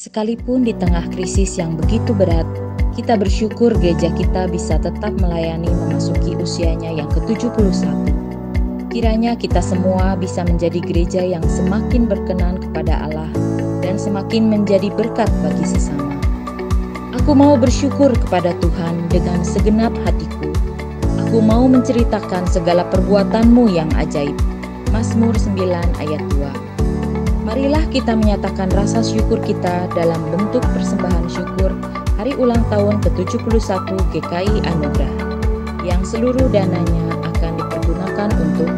Sekalipun di tengah krisis yang begitu berat, kita bersyukur gereja kita bisa tetap melayani memasuki usianya yang ke-71. Kiranya kita semua bisa menjadi gereja yang semakin berkenan kepada Allah dan semakin menjadi berkat bagi sesama. Aku mau bersyukur kepada Tuhan dengan segenap hatiku. Aku mau menceritakan segala perbuatan-Mu yang ajaib. Mazmur 9 ayat 2. Marilah kita menyatakan rasa syukur kita dalam bentuk persembahan syukur hari ulang tahun ke-71 GKI Anugerah, yang seluruh dananya akan dipergunakan untuk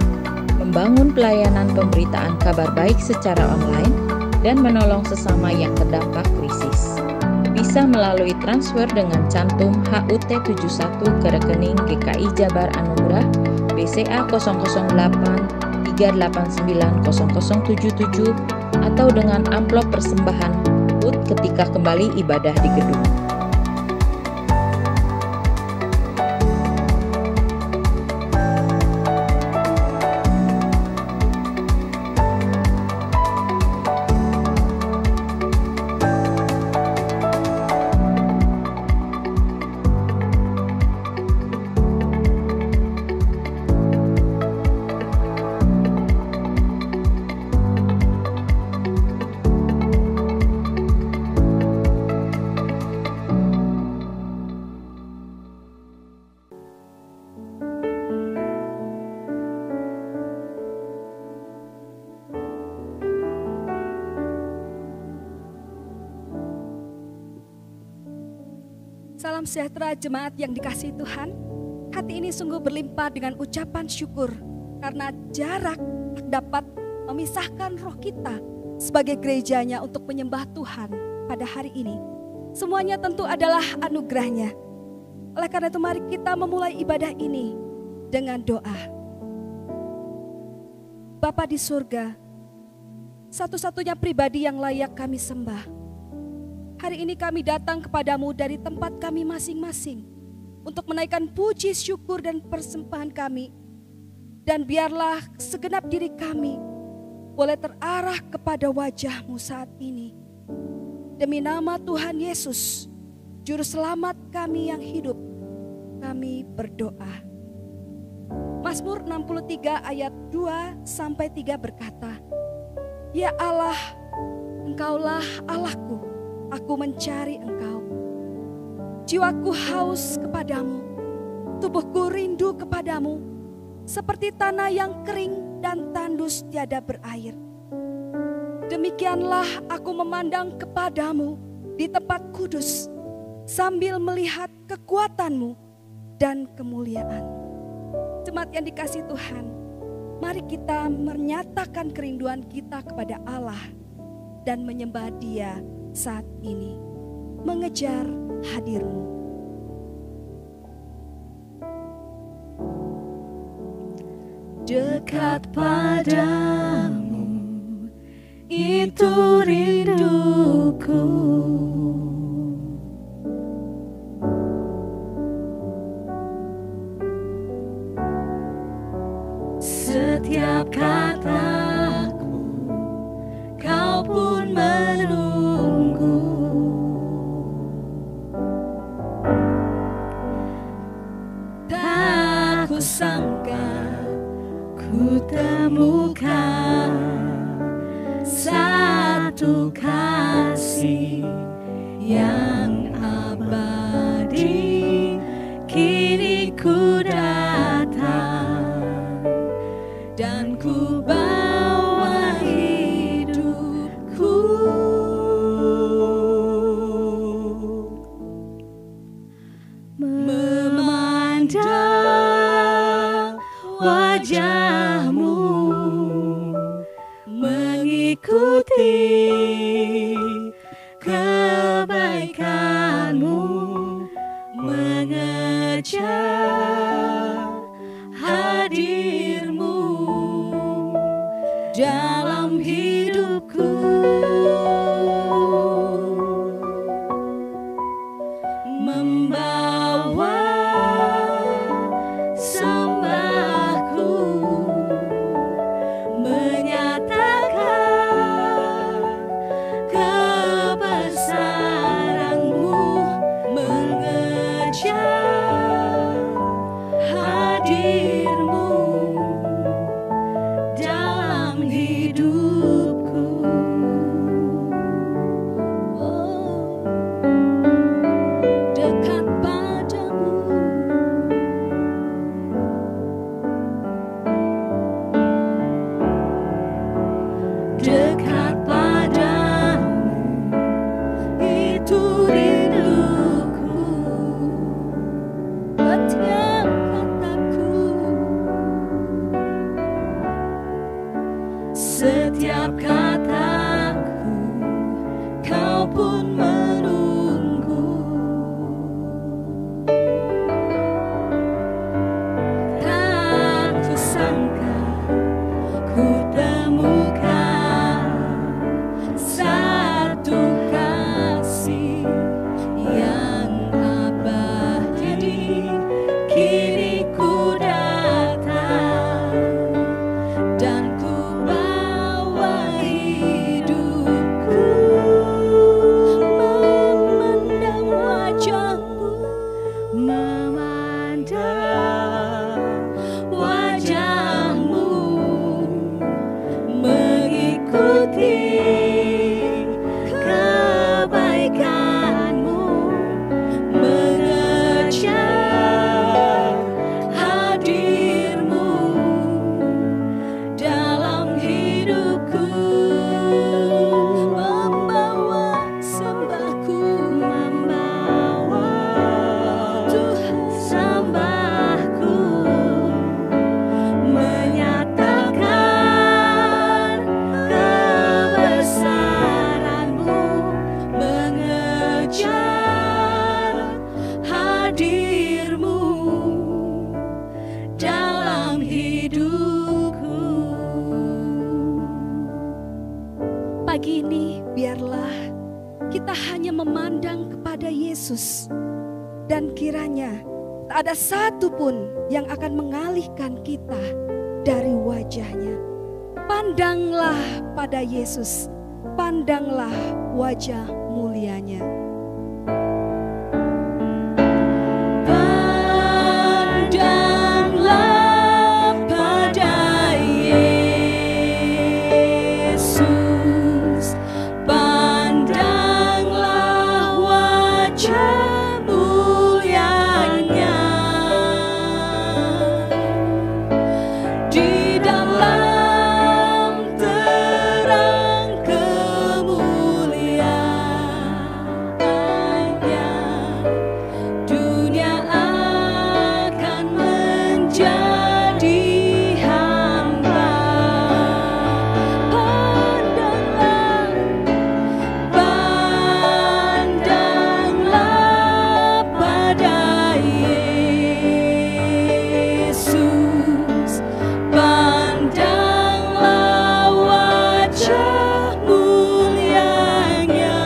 membangun pelayanan pemberitaan kabar baik secara online dan menolong sesama yang terdampak krisis. Bisa melalui transfer dengan cantum HUT71 ke rekening GKI Jabar Anugerah BCA 008-389-0077 atau dengan amplop persembahan HUT ketika kembali ibadah di gedung. Salam sejahtera jemaat yang dikasihi Tuhan. Hati ini sungguh berlimpah dengan ucapan syukur karena jarak dapat memisahkan roh kita sebagai gerejanya untuk menyembah Tuhan pada hari ini. Semuanya tentu adalah anugerah-Nya. Oleh karena itu mari kita memulai ibadah ini dengan doa. Bapa di surga, satu-satunya pribadi yang layak kami sembah. Hari ini kami datang kepadamu dari tempat kami masing-masing untuk menaikkan puji, syukur, dan persembahan kami. Dan biarlah segenap diri kami boleh terarah kepada wajah-Mu saat ini. Demi nama Tuhan Yesus, Juru Selamat kami yang hidup, kami berdoa. Mazmur 63 ayat 2-3 berkata, Ya Allah, Engkaulah Allahku. Aku mencari Engkau. Jiwaku haus kepadamu, tubuhku rindu kepadamu, seperti tanah yang kering dan tandus tiada berair. Demikianlah aku memandang kepadamu di tempat kudus, sambil melihat kekuatan-Mu dan kemuliaan. Jemaat yang dikasihi Tuhan, mari kita menyatakan kerinduan kita kepada Allah dan menyembah Dia saat ini, mengejar hadir-Mu. Dekat padamu, itu rinduku. Setiap kataku, kau pun menunggu. Tak kusangka ku temukan satu kasih yang abadi. Kini ku datang dan ku bawa hidupku. Memandang wajah-Mu, mengikuti kebaikan-Mu, mengejar hadir-Mu dalam hidupku. Membawa sembahku, menyatakan kebesaran Setiap kataku kau pun menunggu. Tak kusangka ku temukan satu kasih yang abadi. Kini ku datang dan ku bawa hidupku, memandang wajahmu, memandang wajahmu, mengikuti kebaikanmu, mengejar hadirmu dalam hidupku, membawa sembahku, membawa Tuhan sembahku, menyatakan kebesaranmu, mengejar hadirmu dalam hidupku. Pagi ini biarlah kita hanya memandang kepada Yesus, dan kiranya tak ada satu pun yang akan mengalihkan kita dari wajahnya. Pandanglah pada Yesus, pandanglah wajah mulianya. Pandanglah pada Yesus, pandanglah wajah mulianya. Di dalam terang kemuliaannya, dunia akan menjadi hamba. Pandanglah pada Yesus, pandanglah wajah mulianya.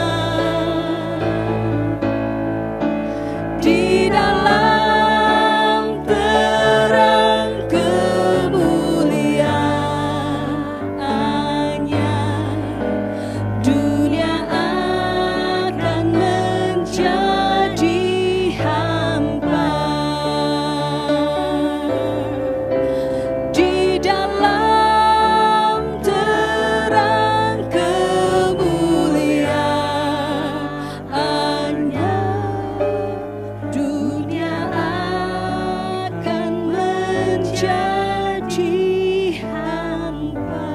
Di dalam terang kemuliaannya, dunia akan menjadi hamba. Di dalam terang kemuliaannya, dunia akan menjadi hamba.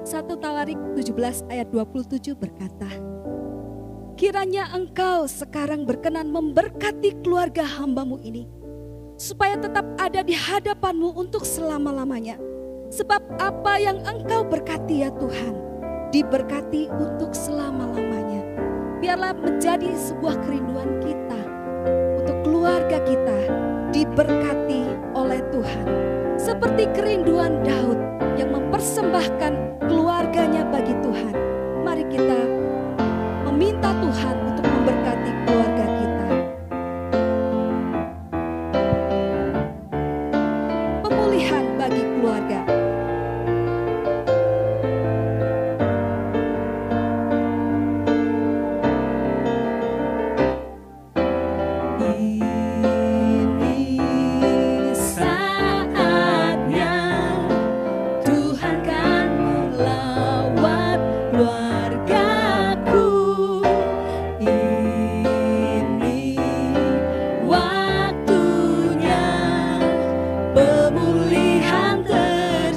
1 Tawarik 17 ayat 27 berkata, kiranya engkau sekarang berkenan memberkati keluarga hambamu ini, supaya tetap ada di hadapanmu untuk selama-lamanya. Sebab apa yang engkau berkati ya Tuhan, diberkati untuk selama-lamanya. Biarlah menjadi sebuah kerinduan kita untuk keluarga kita diberkati oleh Tuhan. Seperti kerinduan Daud yang mempersembahkan keluarganya bagi Tuhan. Mari kita meminta Tuhan untuk memberkati keluarga kita. Pemulihan bagi keluarga. Ini saatnya Tuhan kan melawat keluargaku. Ini waktunya pemulihan terjadi.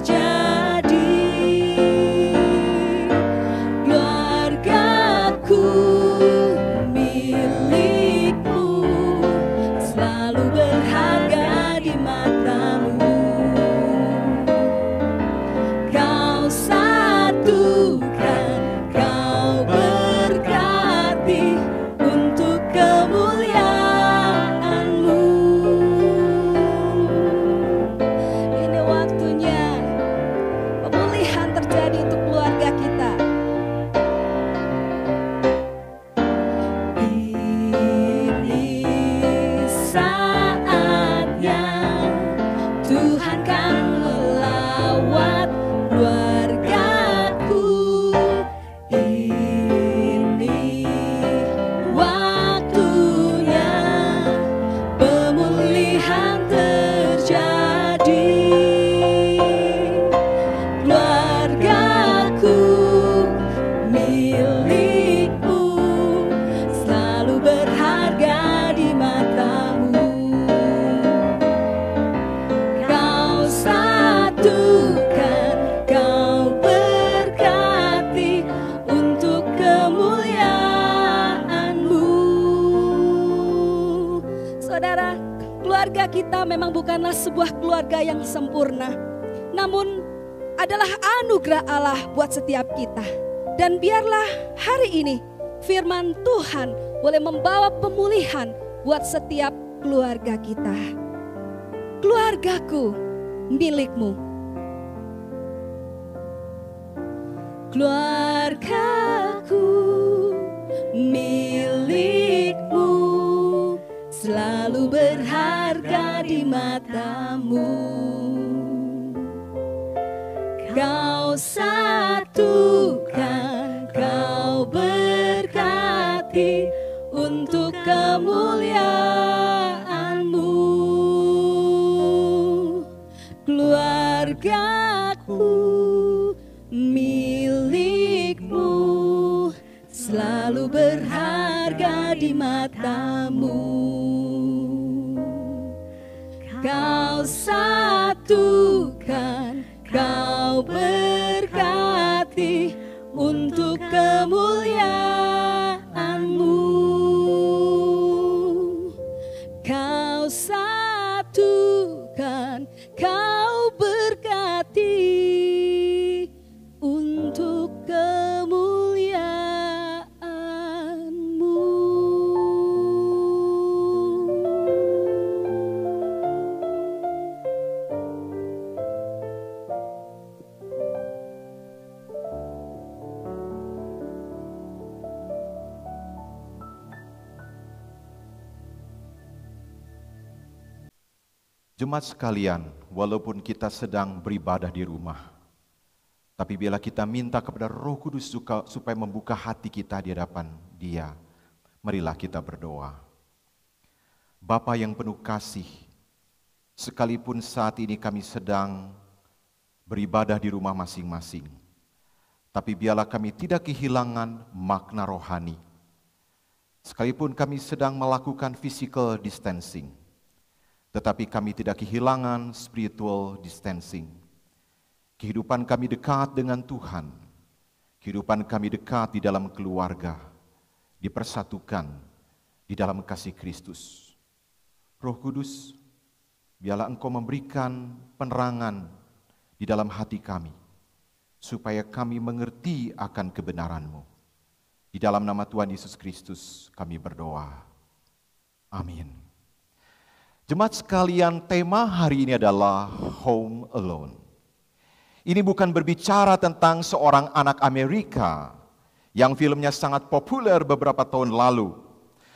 kita memang bukanlah sebuah keluarga yang sempurna, namun adalah anugerah Allah buat setiap kita. Dan biarlah hari ini firman Tuhan boleh membawa pemulihan buat setiap keluarga kita. Keluargaku milikmu. Keluargaku milikmu, selalu berharga di matamu. Kau satukan, kau berkati untuk kemuliaan-Mu. Keluargaku milikmu, selalu berharga di matamu. Kau satukan, kau berkati untuk kemuliaan-Mu. Kau satukan, kau berkati untuk kemuliaan-Mu. Jemaat sekalian, walaupun kita sedang beribadah di rumah, tapi bila kita minta kepada Roh Kudus supaya membuka hati kita di hadapan Dia, marilah kita berdoa. Bapa yang penuh kasih, sekalipun saat ini kami sedang beribadah di rumah masing-masing, tapi biarlah kami tidak kehilangan makna rohani. Sekalipun kami sedang melakukan physical distancing, tetapi kami tidak kehilangan spiritual distancing. Kehidupan kami dekat dengan Tuhan. Kehidupan kami dekat di dalam keluarga, dipersatukan di dalam kasih Kristus. Roh Kudus, biarlah Engkau memberikan penerangan di dalam hati kami, supaya kami mengerti akan kebenaran-Mu. Di dalam nama Tuhan Yesus Kristus kami berdoa. Amin. Jemaat sekalian, tema hari ini adalah Home Alone. Ini bukan berbicara tentang seorang anak Amerika yang filmnya sangat populer beberapa tahun lalu.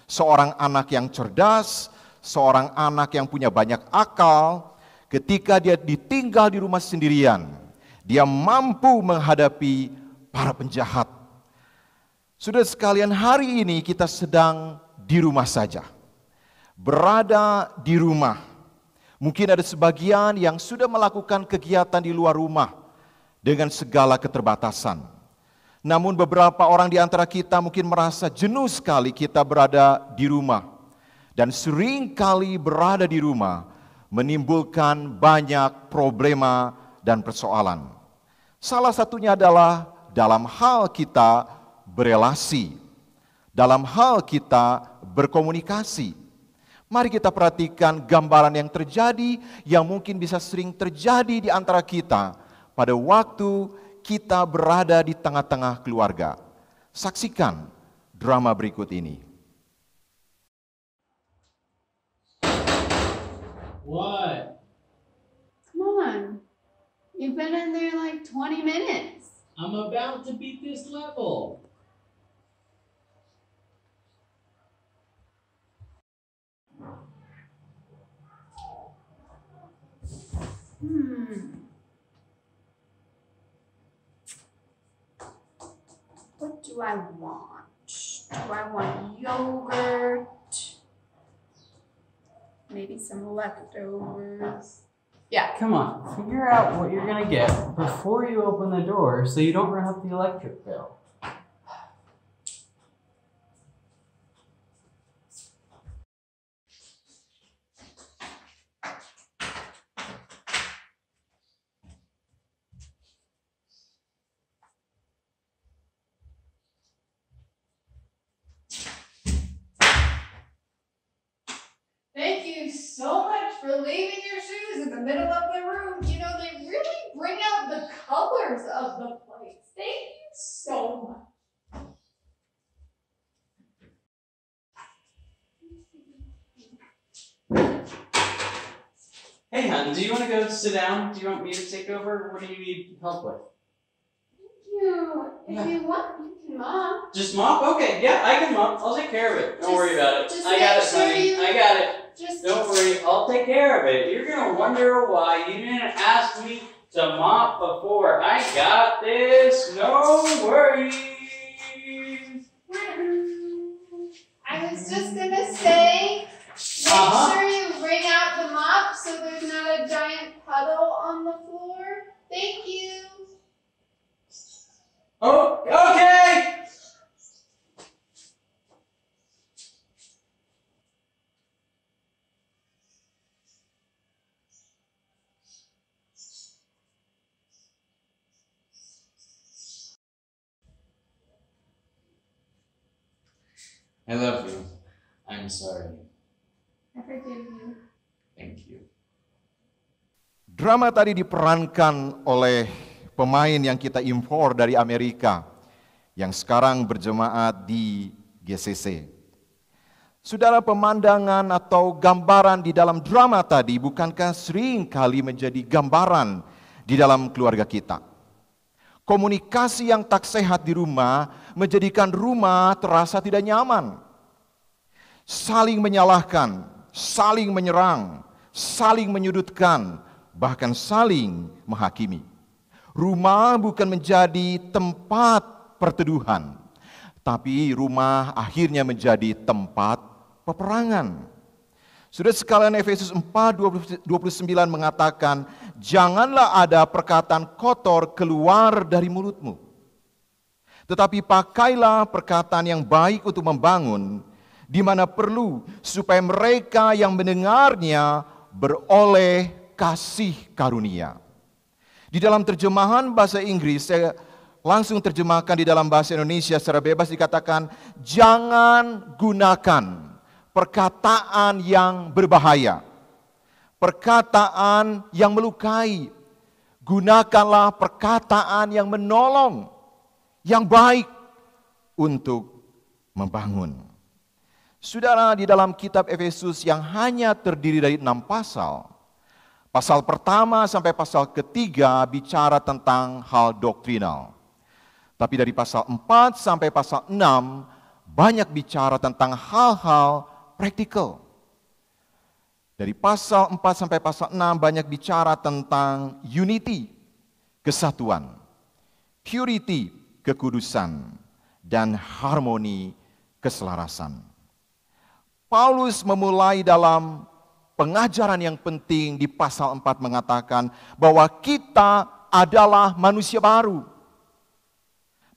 Seorang anak yang cerdas, seorang anak yang punya banyak akal, ketika dia ditinggal di rumah sendirian, dia mampu menghadapi para penjahat. Saudara sekalian, hari ini kita sedang di rumah saja. Berada di rumah. Mungkin ada sebagian yang sudah melakukan kegiatan di luar rumah dengan segala keterbatasan. Namun beberapa orang di antara kita mungkin merasa jenuh sekali kita berada di rumah. Dan sering kali berada di rumah menimbulkan banyak problema dan persoalan. Salah satunya adalah dalam hal kita berelasi, dalam hal kita berkomunikasi. Mari kita perhatikan gambaran yang terjadi, yang mungkin bisa sering terjadi di antara kita pada waktu kita berada di tengah-tengah keluarga. Saksikan drama berikut ini. What? Come on. You've been in there like 20 minutes. I'm about to beat this level. What do I want? Do I want yogurt? Maybe some leftovers. Yeah. Come on, figure out what you're gonna get before you open the door so you don't run up the electric bill. Thank you so much for leaving. leaving your shoes in the middle of the room. You know, they really bring out the colors of the place. Thank you so much. Hey, hon, do you want to go sit down? Do you want me to take over? What do you need help with? If you want, you can mop. Just mop? Okay, yeah, I can mop. I'll take care of it. Don't worry about it. Just I got it, make sure honey. you- I got it. Just Don't worry, I'll take care of it. You're gonna wonder why you didn't ask me to mop before. I got this. No worries. I was just gonna say, make sure you bring out the mop so there's not a giant puddle on the floor. Thank you. Oh, okay. I love you. I'm sorry. I forgive you. Thank you. Drama tadi diperankan oleh pemain yang kita impor dari Amerika yang sekarang berjemaat di GCC. Saudara, pemandangan atau gambaran di dalam drama tadi bukankah sering kali menjadi gambaran di dalam keluarga kita? Komunikasi yang tak sehat di rumah menjadikan rumah terasa tidak nyaman. Saling menyalahkan, saling menyerang, saling menyudutkan, bahkan saling menghakimi. Rumah bukan menjadi tempat perteduhan, tapi rumah akhirnya menjadi tempat peperangan. Sudah sekalian, Efesus 4:29 mengatakan, janganlah ada perkataan kotor keluar dari mulutmu, tetapi pakailah perkataan yang baik untuk membangun, di mana perlu, supaya mereka yang mendengarnya beroleh kasih karunia. Di dalam terjemahan bahasa Inggris, saya langsung terjemahkan di dalam bahasa Indonesia secara bebas, dikatakan, jangan gunakan perkataan yang berbahaya, perkataan yang melukai. Gunakanlah perkataan yang menolong, yang baik untuk membangun. Saudara, di dalam kitab Efesus yang hanya terdiri dari 6 pasal, pasal pertama sampai pasal ketiga bicara tentang hal doktrinal. Tapi dari pasal 4 sampai pasal 6 banyak bicara tentang hal-hal praktikal. Dari pasal 4 sampai pasal 6 banyak bicara tentang unity, kesatuan, purity, kekudusan, dan harmoni, keselarasan. Paulus memulai dalam pengajaran yang penting di pasal 4 mengatakan bahwa kita adalah manusia baru.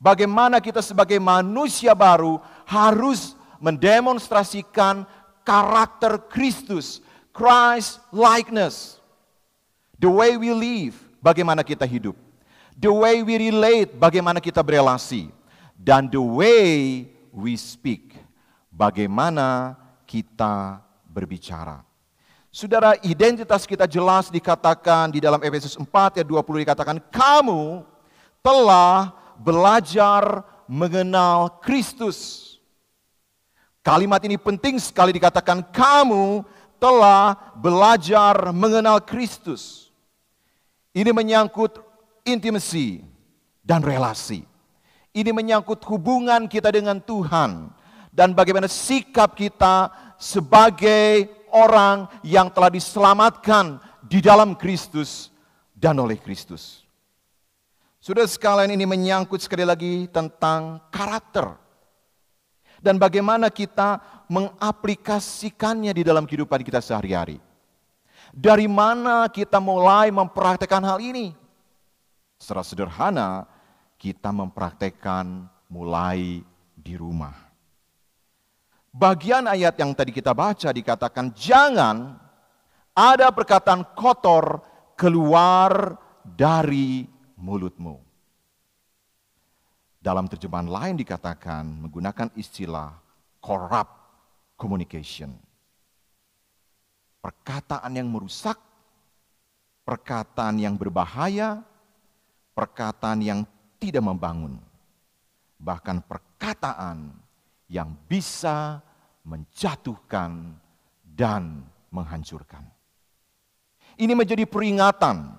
Bagaimana kita sebagai manusia baru harus mendemonstrasikan karakter Kristus, Christ likeness. The way we live, bagaimana kita hidup. The way we relate, bagaimana kita berelasi. Dan the way we speak, bagaimana kita berbicara. Saudara, identitas kita jelas dikatakan di dalam Efesus 4 ayat 20 dikatakan, kamu telah belajar mengenal Kristus. Kalimat ini penting sekali dikatakan, kamu telah belajar mengenal Kristus. Ini menyangkut intimasi dan relasi. Ini menyangkut hubungan kita dengan Tuhan dan bagaimana sikap kita sebagai orang yang telah diselamatkan di dalam Kristus dan oleh Kristus. Saudara sekalian, ini menyangkut sekali lagi tentang karakter dan bagaimana kita mengaplikasikannya di dalam kehidupan kita sehari-hari. Dari mana kita mulai mempraktekkan hal ini? Secara sederhana, kita mempraktekkan mulai di rumah. Bagian ayat yang tadi kita baca dikatakan, jangan ada perkataan kotor keluar dari mulutmu. Dalam terjemahan lain dikatakan menggunakan istilah corrupt communication. perkataan yang merusak, perkataan yang berbahaya, perkataan yang tidak membangun, bahkan perkataan yang bisa menjatuhkan dan menghancurkan. Ini menjadi peringatan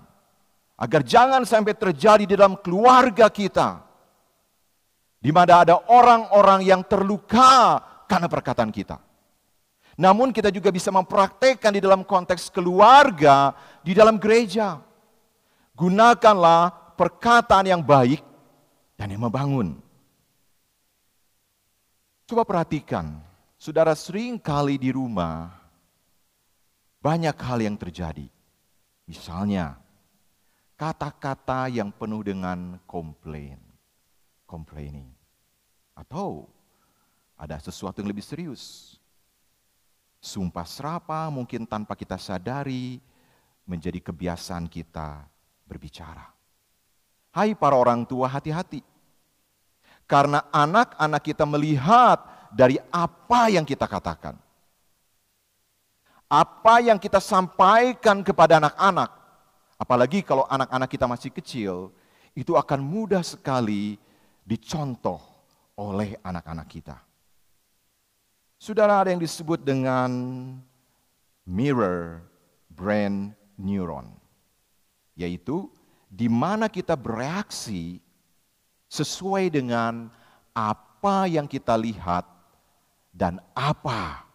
agar jangan sampai terjadi di dalam keluarga kita, di mana ada orang-orang yang terluka karena perkataan kita. Namun kita juga bisa mempraktekkan di dalam konteks keluarga, di dalam gereja. Gunakanlah perkataan yang baik dan yang membangun. Coba perhatikan, saudara, sering kali di rumah banyak hal yang terjadi. Misalnya, kata-kata yang penuh dengan complaining. Atau ada sesuatu yang lebih serius. Sumpah serapah mungkin tanpa kita sadari menjadi kebiasaan kita berbicara. Hai para orang tua, hati-hati. Karena anak-anak kita melihat dari apa yang kita katakan. Apa yang kita sampaikan kepada anak-anak. Apalagi kalau anak-anak kita masih kecil, itu akan mudah sekali dicontoh oleh anak-anak kita. Saudara, ada yang disebut dengan mirror brain neuron, yaitu di mana kita bereaksi sesuai dengan apa yang kita lihat dan apa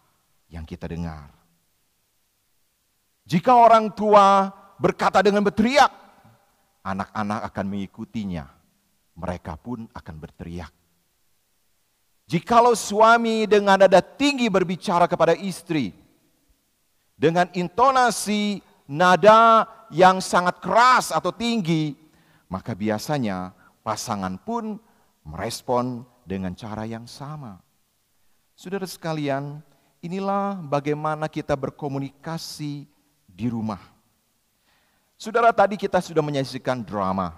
yang kita dengar. Jika orang tua berkata dengan berteriak, anak-anak akan mengikutinya, mereka pun akan berteriak. Jikalau suami dengan nada tinggi berbicara kepada istri, dengan intonasi nada yang sangat keras atau tinggi, maka biasanya pasangan pun merespon dengan cara yang sama. Saudara sekalian, inilah bagaimana kita berkomunikasi di rumah. Saudara, tadi kita sudah menyaksikan drama.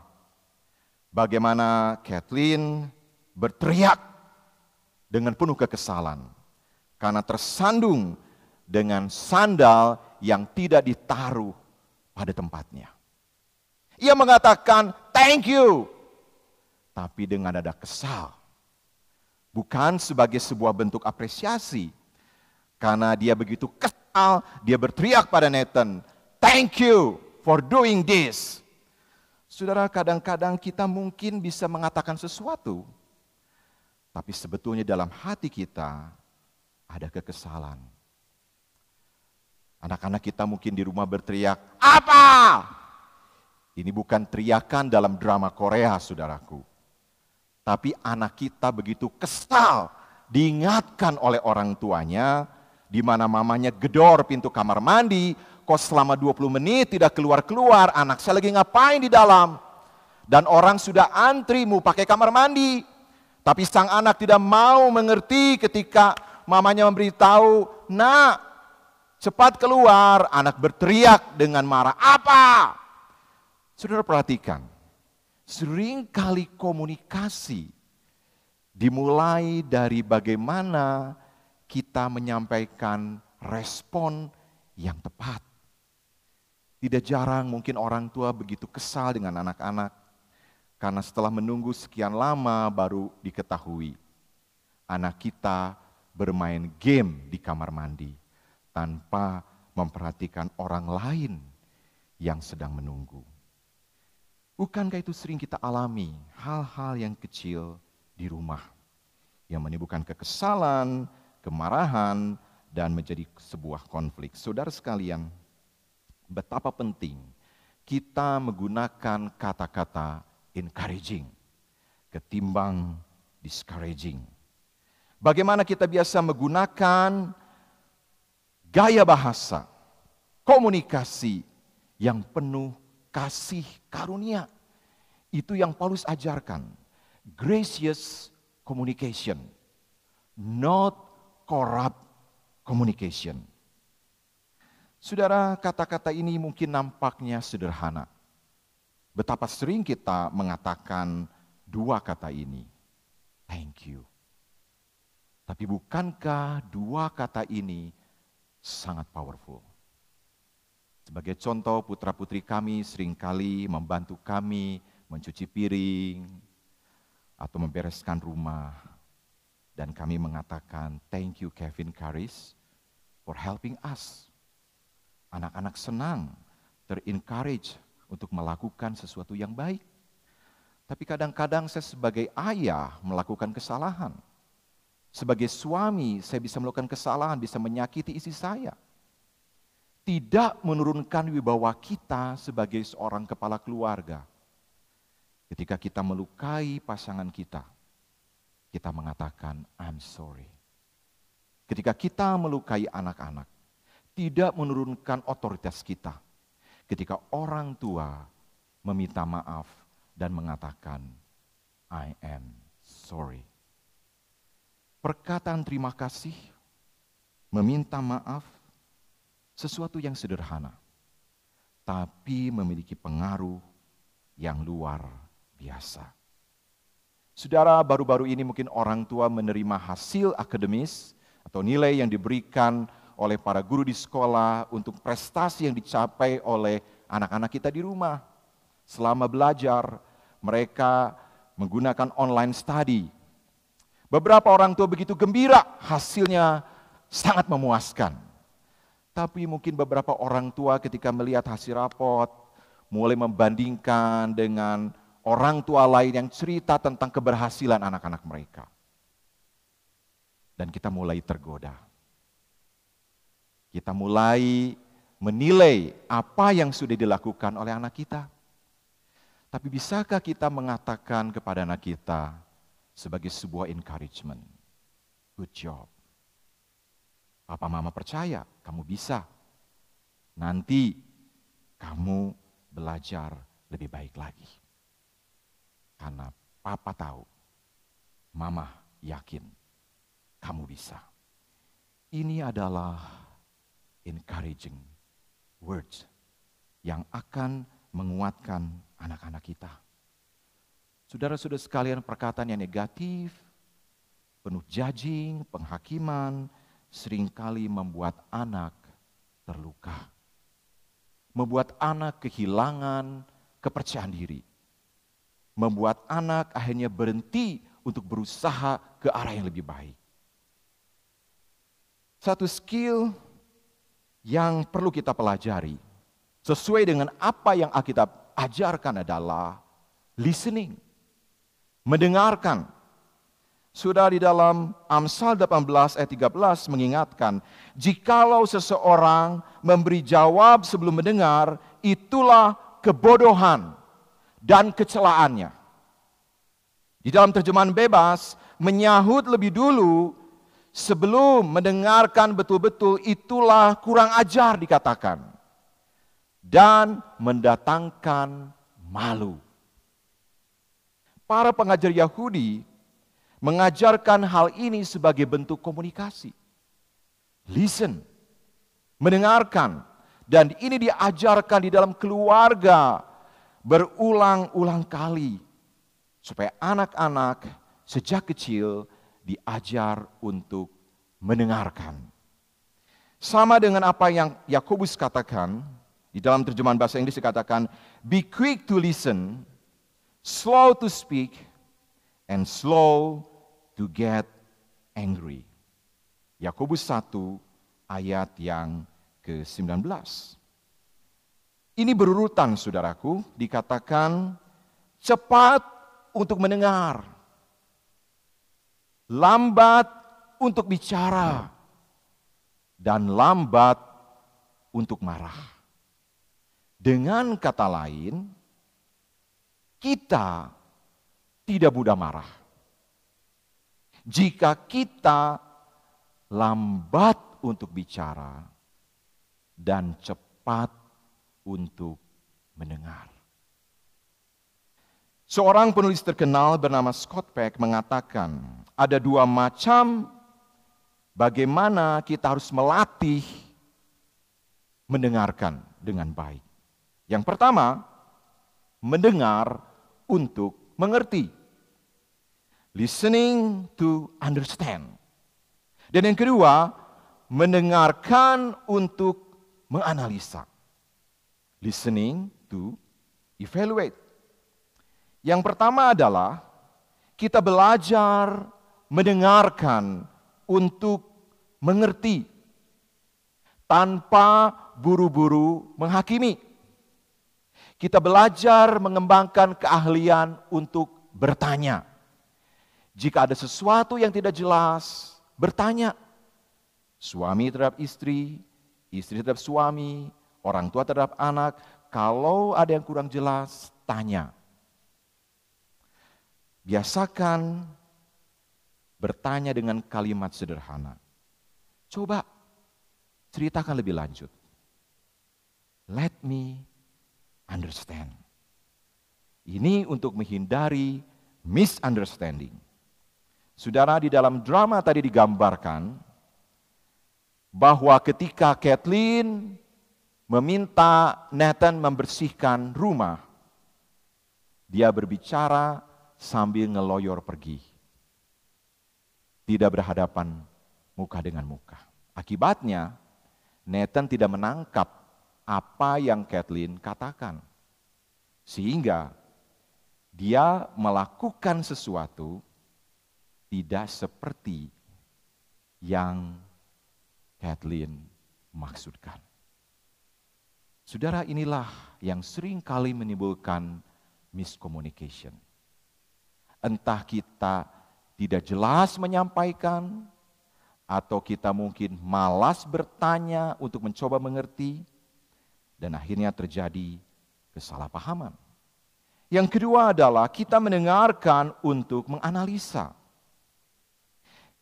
Bagaimana Kathleen berteriak dengan penuh kekesalan karena tersandung dengan sandal yang tidak ditaruh pada tempatnya. Ia mengatakan thank you, tapi dengan nada kesal. Bukan sebagai sebuah bentuk apresiasi. Karena dia begitu kesal, dia berteriak pada Nathan, thank you for doing this. Saudara, kadang-kadang kita mungkin bisa mengatakan sesuatu, tapi sebetulnya dalam hati kita ada kekesalan. Anak-anak kita mungkin di rumah berteriak, apa? Ini bukan teriakan dalam drama Korea, saudaraku. Tapi anak kita begitu kesal, diingatkan oleh orang tuanya, di mana mamanya gedor pintu kamar mandi, kok selama 20 menit tidak keluar-keluar, anak saya lagi ngapain di dalam? Dan orang sudah antri mau pakai kamar mandi. Tapi sang anak tidak mau mengerti ketika mamanya memberitahu, nak, cepat keluar. Anak berteriak dengan marah, apa? Saudara perhatikan, seringkali komunikasi dimulai dari bagaimana kita menyampaikan respon yang tepat. Tidak jarang mungkin orang tua begitu kesal dengan anak-anak, karena setelah menunggu sekian lama baru diketahui anak kita bermain game di kamar mandi tanpa memperhatikan orang lain yang sedang menunggu. Bukankah itu sering kita alami hal-hal yang kecil di rumah yang menimbulkan kekesalan, kemarahan, dan menjadi sebuah konflik. Saudara sekalian, betapa penting kita menggunakan kata-kata encouraging ketimbang discouraging. Bagaimana kita biasa menggunakan gaya bahasa, komunikasi yang penuh kasih karunia. Itu yang Paulus ajarkan. Gracious communication, not corrupt communication. Saudara, kata-kata ini mungkin nampaknya sederhana. Betapa sering kita mengatakan dua kata ini, thank you. Tapi bukankah dua kata ini sangat powerful? Sebagai contoh, putra-putri kami seringkali membantu kami mencuci piring atau membereskan rumah. Dan kami mengatakan, thank you Kevin Karis for helping us. Anak-anak senang, ter-encourage untuk melakukan sesuatu yang baik. Tapi kadang-kadang saya sebagai ayah melakukan kesalahan. Sebagai suami, saya bisa melakukan kesalahan, bisa menyakiti istri saya. Tidak menurunkan wibawa kita sebagai seorang kepala keluarga. Ketika kita melukai pasangan kita mengatakan, I'm sorry. Ketika kita melukai anak-anak, tidak menurunkan otoritas kita. Ketika orang tua meminta maaf dan mengatakan, I am sorry. Perkataan terima kasih, meminta maaf, sesuatu yang sederhana, tapi memiliki pengaruh yang luar biasa. Saudara, baru-baru ini mungkin orang tua menerima hasil akademis atau nilai yang diberikan oleh para guru di sekolah untuk prestasi yang dicapai oleh anak-anak kita di rumah. Selama belajar, mereka menggunakan online study. Beberapa orang tua begitu gembira, hasilnya sangat memuaskan. Tapi mungkin beberapa orang tua ketika melihat hasil rapot, mulai membandingkan dengan orang tua lain yang cerita tentang keberhasilan anak-anak mereka. Dan kita mulai tergoda. Kita mulai menilai apa yang sudah dilakukan oleh anak kita. Tapi bisakah kita mengatakan kepada anak kita sebagai sebuah encouragement, good job. Papa mama percaya kamu bisa. Nanti kamu belajar lebih baik lagi. Karena papa tahu, mama yakin kamu bisa. Ini adalah encouraging words yang akan menguatkan anak-anak kita. Saudara-saudara sekalian, perkataan yang negatif, penuh judging, penghakiman, seringkali membuat anak terluka. Membuat anak kehilangan kepercayaan diri. Membuat anak akhirnya berhenti untuk berusaha ke arah yang lebih baik. Satu skill yang perlu kita pelajari, sesuai dengan apa yang Alkitab ajarkan adalah listening. Mendengarkan. Sudah di dalam Amsal 18 ayat 13 mengingatkan, jikalau seseorang memberi jawab sebelum mendengar, itulah kebodohan dan kecelaannya. Di dalam terjemahan bebas, menyahut lebih dulu sebelum mendengarkan betul-betul, itulah kurang ajar dikatakan. Dan mendatangkan malu. Para pengajar Yahudi mengajarkan hal ini sebagai bentuk komunikasi. Listen, mendengarkan. Dan ini diajarkan di dalam keluarga berulang-ulang kali. Supaya anak-anak sejak kecil diajar untuk mendengarkan. Sama dengan apa yang Yakobus katakan, di dalam terjemahan bahasa Inggris dikatakan, be quick to listen, slow to speak, and slow to get angry. Yakobus 1 ayat yang ke-19. Ini berurutan saudaraku, dikatakan cepat untuk mendengar, lambat untuk bicara, dan lambat untuk marah. Dengan kata lain, kita tidak mudah marah. Jika kita lambat untuk bicara dan cepat untuk mendengar. Seorang penulis terkenal bernama Scott Peck mengatakan, ada dua macam bagaimana kita harus melatih mendengarkan dengan baik. Yang pertama, mendengar untuk mengerti. Listening to understand. Dan yang kedua, mendengarkan untuk menganalisa. listening to evaluate. Yang pertama adalah kita belajar mendengarkan untuk mengerti tanpa buru-buru menghakimi. Kita belajar mengembangkan keahlian untuk bertanya. Jika ada sesuatu yang tidak jelas, bertanya. Suami terhadap istri, istri terhadap suami, orang tua terhadap anak. Kalau ada yang kurang jelas, tanya. Biasakan bertanya dengan kalimat sederhana. Coba ceritakan lebih lanjut. Let me understand. Ini untuk menghindari misunderstanding. Saudara, di dalam drama tadi digambarkan bahwa ketika Kathleen meminta Nathan membersihkan rumah, dia berbicara sambil ngeloyor pergi. Tidak berhadapan muka dengan muka. Akibatnya, Nathan tidak menangkap apa yang Kathleen katakan. Sehingga dia melakukan sesuatu tidak seperti yang Kathleen maksudkan. Saudara, inilah yang sering kali menimbulkan miscommunication. Entah kita tidak jelas menyampaikan, atau kita mungkin malas bertanya untuk mencoba mengerti, dan akhirnya terjadi kesalahpahaman. Yang kedua adalah kita mendengarkan untuk menganalisa.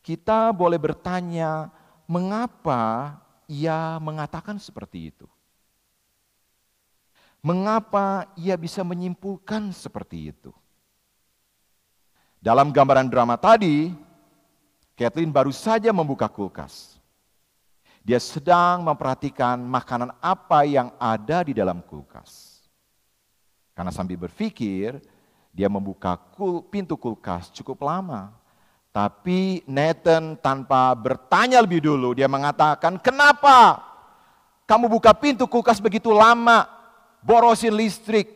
Kita boleh bertanya, mengapa ia mengatakan seperti itu? Mengapa ia bisa menyimpulkan seperti itu? Dalam gambaran drama tadi, Kathleen baru saja membuka kulkas. Dia sedang memperhatikan makanan apa yang ada di dalam kulkas. Karena sambil berpikir, dia membuka pintu kulkas cukup lama. Tapi Nathan tanpa bertanya lebih dulu, dia mengatakan, kenapa kamu buka pintu kulkas begitu lama? Borosin listrik.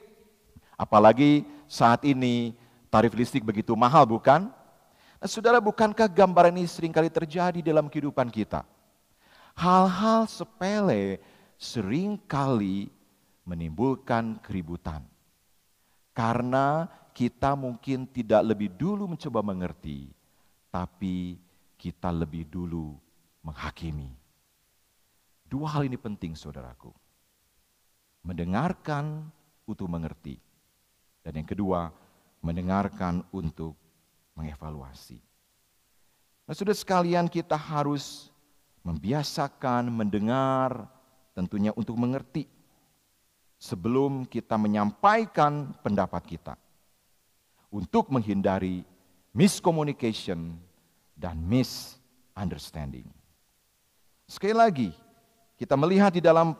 Apalagi saat ini tarif listrik begitu mahal, bukan? Nah, saudara, bukankah gambaran ini seringkali terjadi dalam kehidupan kita? Hal-hal sepele seringkali menimbulkan keributan. Karena kita mungkin tidak lebih dulu mencoba mengerti, tapi kita lebih dulu menghakimi. Dua hal ini penting, saudaraku. Mendengarkan untuk mengerti. Dan yang kedua, mendengarkan untuk mengevaluasi. Nah, saudara sekalian, kita harus membiasakan mendengar tentunya untuk mengerti sebelum kita menyampaikan pendapat kita. Untuk menghindari miscommunication dan misunderstanding. Sekali lagi, kita melihat di dalam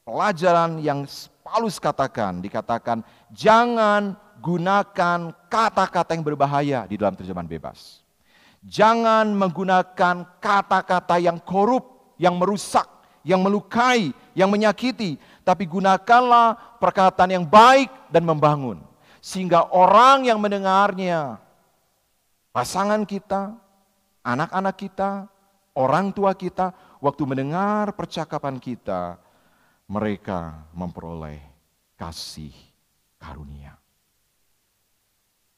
pelajaran yang Paulus katakan, dikatakan jangan gunakan kata-kata yang berbahaya di dalam terjemahan bebas. Jangan menggunakan kata-kata yang korup, yang merusak, yang melukai, yang menyakiti. Tapi gunakanlah perkataan yang baik dan membangun. Sehingga orang yang mendengarnya, pasangan kita, anak-anak kita, orang tua kita, waktu mendengar percakapan kita, mereka memperoleh kasih karunia.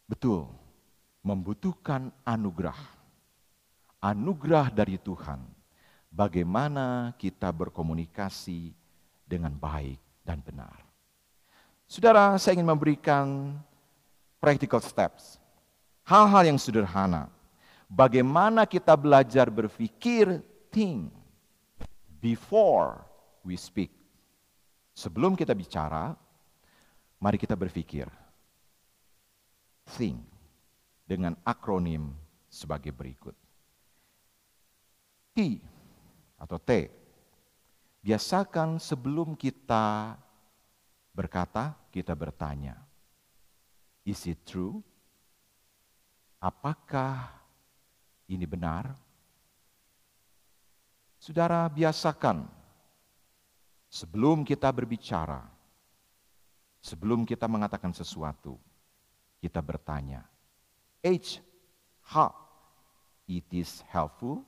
Betul, membutuhkan anugerah. Anugerah dari Tuhan. Bagaimana kita berkomunikasi dengan baik dan benar. Saudara, saya ingin memberikan practical steps. Hal-hal yang sederhana. Bagaimana kita belajar berpikir, think, before we speak. Sebelum kita bicara, mari kita berpikir. Think dengan akronim sebagai berikut. T atau T. Biasakan sebelum kita berkata, kita bertanya. Is it true? Apakah ini benar? Saudara, biasakan sebelum kita berbicara, Sebelum kita mengatakan sesuatu, kita bertanya, H, how it is helpful?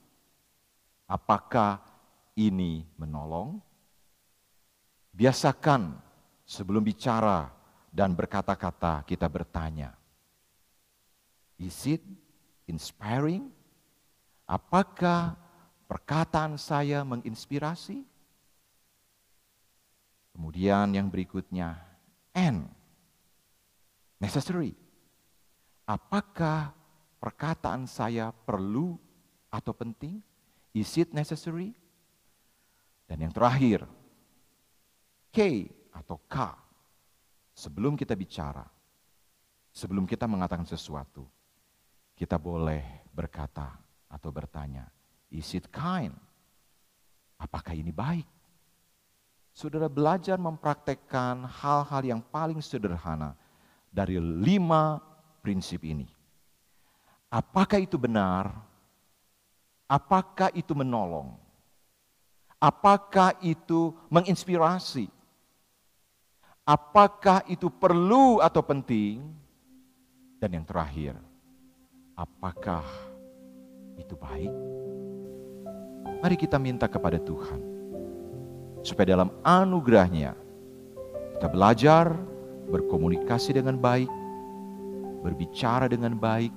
Apakah ini menolong? Biasakan sebelum bicara dan berkata-kata kita bertanya, is it inspiring? Apakah perkataan saya menginspirasi? Kemudian yang berikutnya, N, necessary. Apakah perkataan saya perlu atau penting? Is it necessary? Dan yang terakhir, K atau K. Sebelum kita bicara, sebelum kita mengatakan sesuatu, kita boleh berkata atau bertanya, is it kind? Apakah ini baik? Saudara belajar mempraktekkan hal-hal yang paling sederhana dari 5 prinsip ini. Apakah itu benar? Apakah itu menolong? Apakah itu menginspirasi? Apakah itu perlu atau penting? Dan yang terakhir, apakah itu baik? Mari kita minta kepada Tuhan, supaya dalam anugerahnya kita belajar berkomunikasi dengan baik, berbicara dengan baik,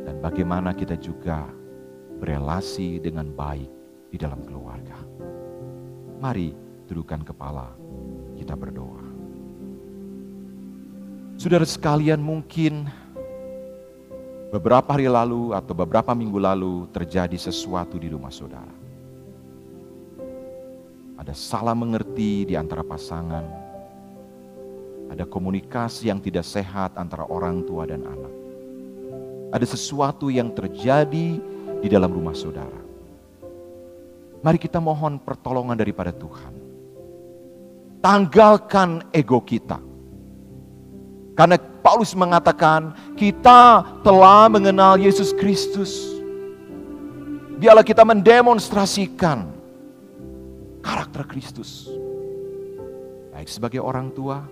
dan bagaimana kita juga berelasi dengan baik di dalam keluarga. Mari tundukkan kepala, kita berdoa. Saudara sekalian, mungkin beberapa hari lalu atau beberapa minggu lalu terjadi sesuatu di rumah saudara. Ada salah mengerti di antara pasangan. Ada komunikasi yang tidak sehat antara orang tua dan anak. Ada sesuatu yang terjadi di dalam rumah saudara. Mari kita mohon pertolongan daripada Tuhan. Tanggalkan ego kita. Karena Paulus mengatakan, kita telah mengenal Yesus Kristus. Biarlah kita mendemonstrasikan karakter Kristus. Baik sebagai orang tua,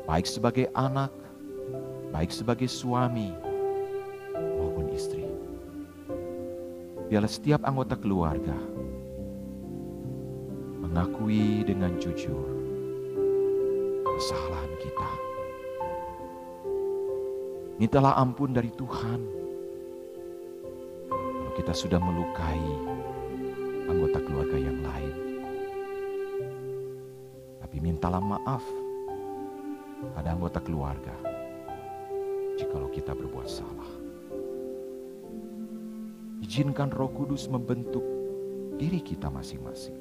baik sebagai anak, baik sebagai suami maupun istri. Biarlah setiap anggota keluarga mengakui dengan jujur kesalahan kita. Mintalah ampun dari Tuhan kalau kita sudah melukai anggota keluarga yang lain. Tapi mintalah maaf pada anggota keluarga jikalau kita berbuat salah. Izinkan Roh Kudus membentuk diri kita masing-masing,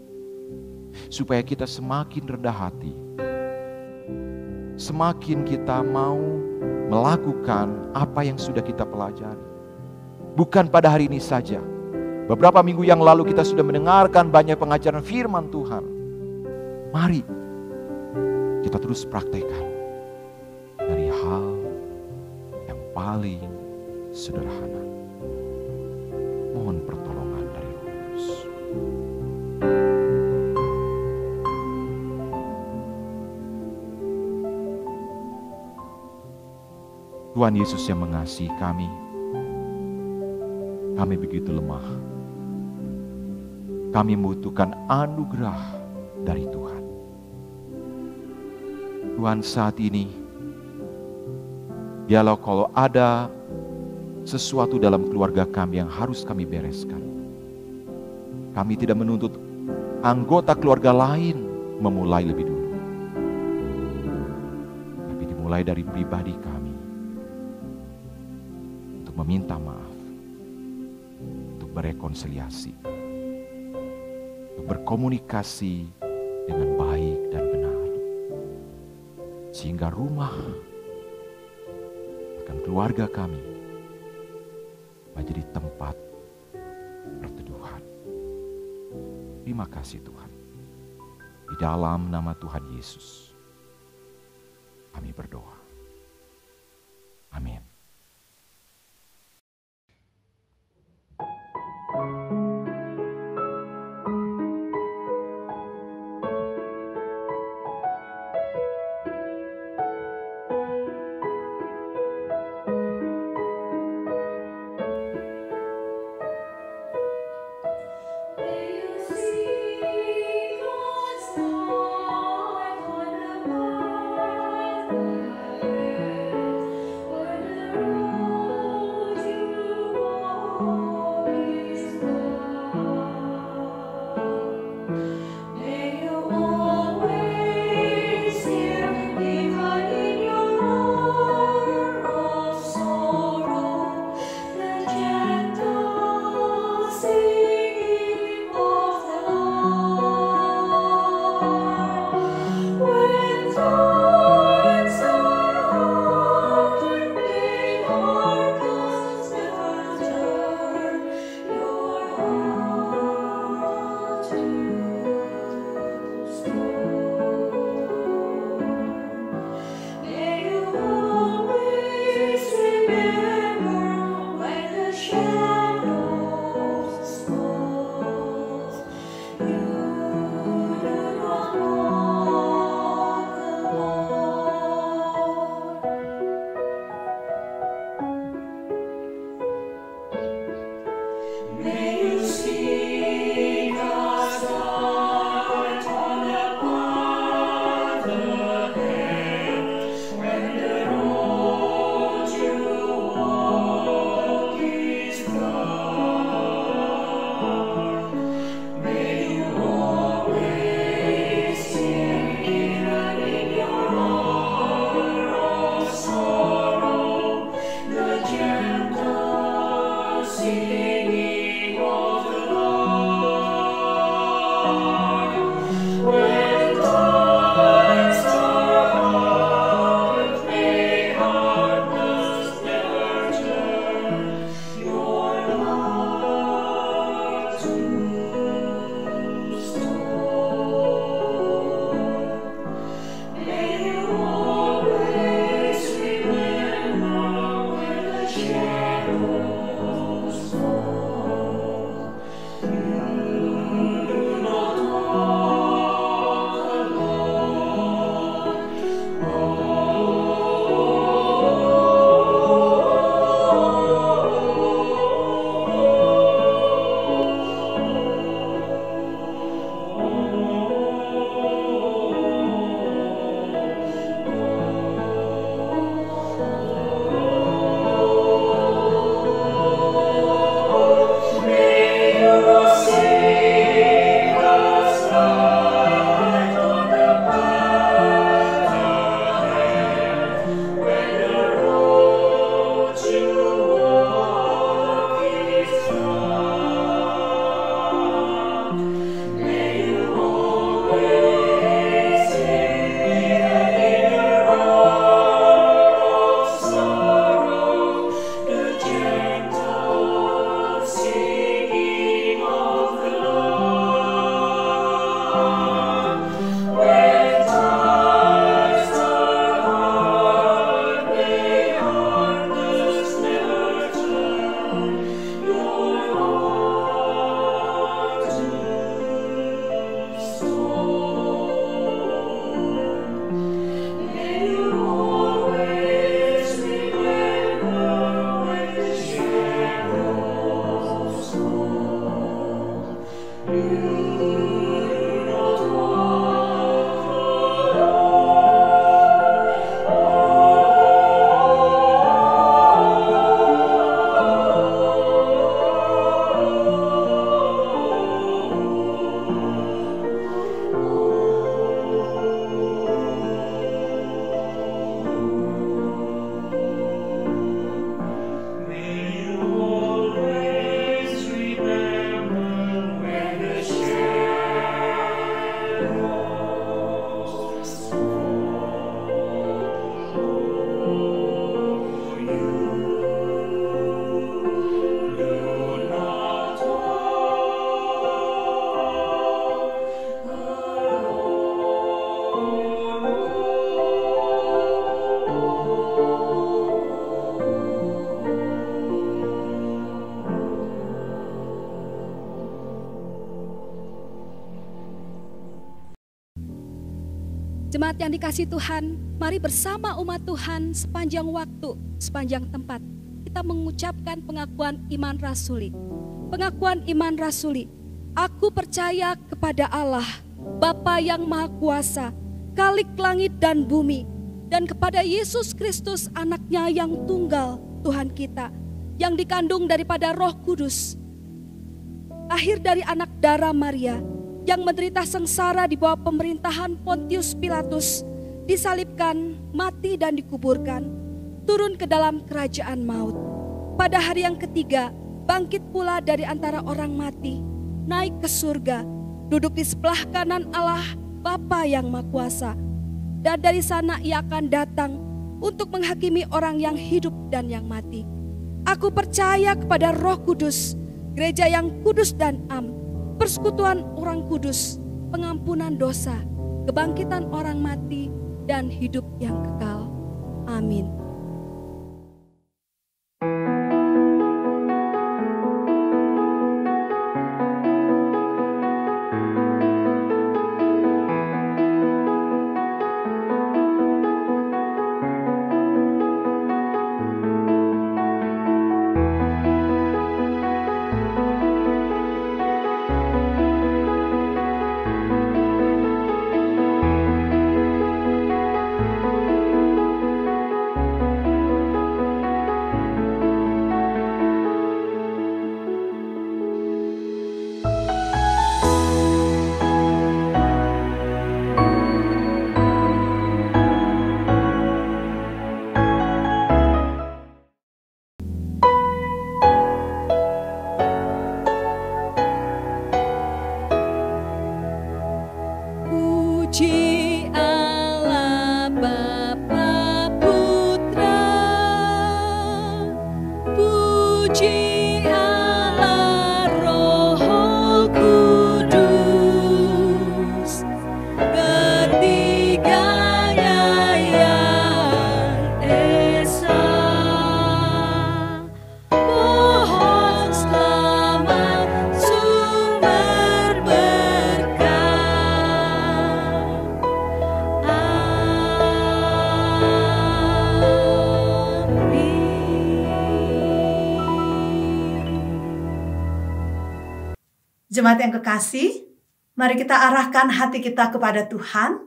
supaya kita semakin rendah hati, semakin kita mau melakukan apa yang sudah kita pelajari. Bukan pada hari ini saja. Beberapa minggu yang lalu kita sudah mendengarkan banyak pengajaran firman Tuhan. Mari kita terus praktekkan dari hal yang paling sederhana. Mohon pertolongan dari Roh Kudus. Tuhan Yesus yang mengasihi kami begitu lemah. Kami membutuhkan anugerah dari Tuhan. Tuhan, saat ini, biarlah kalau ada sesuatu dalam keluarga kami yang harus kami bereskan. Kami tidak menuntut anggota keluarga lain memulai lebih dulu. Tapi dimulai dari pribadi kami. Meminta maaf, untuk berrekonsiliasi, untuk berkomunikasi dengan baik dan benar, sehingga rumah bahkan keluarga kami menjadi tempat perteduhan. Terima kasih Tuhan. Di dalam nama Tuhan Yesus kami berdoa. Amin. Jemaat yang dikasihi Tuhan, mari bersama umat Tuhan sepanjang waktu, sepanjang tempat, kita mengucapkan pengakuan iman rasuli. Pengakuan iman rasuli, aku percaya kepada Allah, Bapa yang Maha Kuasa, Khalik langit dan bumi, dan kepada Yesus Kristus anaknya yang tunggal, Tuhan kita, yang dikandung daripada Roh Kudus, lahir dari anak darah Maria, yang menderita sengsara di bawah pemerintahan Pontius Pilatus, disalibkan, mati dan dikuburkan, turun ke dalam kerajaan maut. Pada hari yang ketiga, bangkit pula dari antara orang mati, naik ke surga, duduk di sebelah kanan Allah Bapa yang Maha Kuasa. Dan dari sana ia akan datang untuk menghakimi orang yang hidup dan yang mati. Aku percaya kepada Roh Kudus, gereja yang kudus dan am, persekutuan orang kudus, pengampunan dosa, kebangkitan orang mati, dan hidup yang kekal. Amin. Puji Allah Bapa Putra, puji Allah Roh Kudus, ketiganya yang esa. Pohon selamat sumber berkah. Jemaat yang kekasih, mari kita arahkan hati kita kepada Tuhan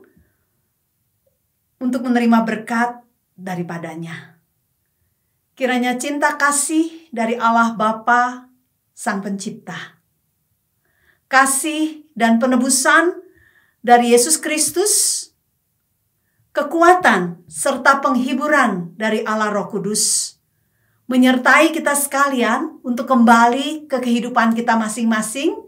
untuk menerima berkat daripadanya. Kiranya cinta kasih dari Allah Bapa Sang Pencipta, kasih dan penebusan dari Yesus Kristus, kekuatan serta penghiburan dari Allah Roh Kudus, menyertai kita sekalian untuk kembali ke kehidupan kita masing-masing,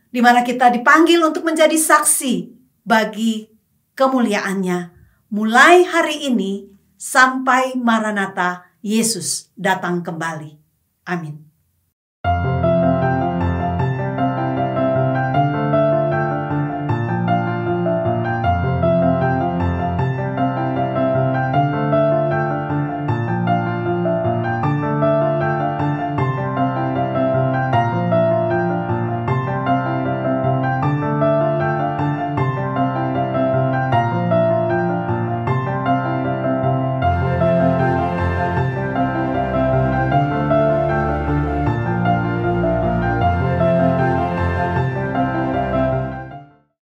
di mana kita dipanggil untuk menjadi saksi bagi kemuliaannya, mulai hari ini sampai Maranatha Yesus datang kembali. Amin.